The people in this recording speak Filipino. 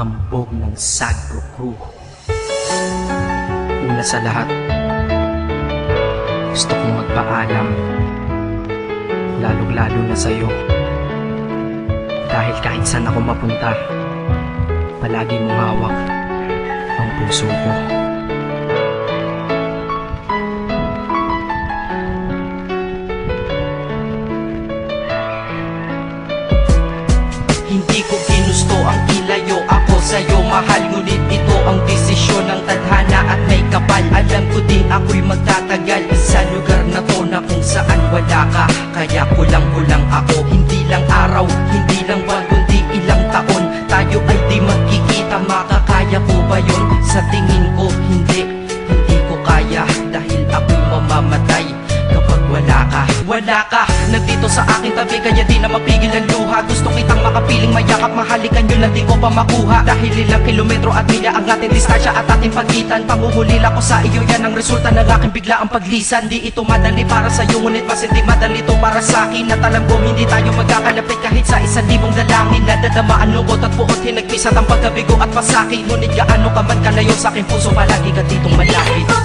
hambog ng Sagro Crew. Una sa lahat, gusto kong magpaalam, lalong-lalo na sa'yo. Dahil kahit saan ako mapunta, palagi mong hawak ang puso ko. Hindi ko ginusto ang ilayo ako sa'yo, mahal. Ngunit ito ang desisyon ng tadhana at may kapal. Alam ko din ako'y magtatagal sa lugar na to na kung saan wala ka. Kaya kulang-kulang ako, hindi lang araw, hindi lang buwan, kundi ilang taon. Tayo ay di magkikita, makakaya ko ba yun? Sa tingin ko hindi ko kaya. Dahil ako'y mamamatay kapag wala ka. Wala ka, nandito sa aking tabi, kaya di na mapigil ang luha. Gusto kitang makapiling, mayakap, mahalikan yun, hindi ko pa makuha. Dahil ilang kilometro at milya ang ating distansya at ating pagitan. Panguhulila ko sa iyo, yan ang resulta ng aking biglaang paglisan. Di ito madali para sa'yo, ngunit mas hindi madali ito para sa'kin. At alam ko hindi tayo magkakalapit kahit sa 1,000 dalangin. Nadadama ang lungkot at puot, hinagpisat ang pagkabigo at pasakit. Ngunit gaano ka man kalayo sa aking puso, palagi ka ditong malapit. Hindi ko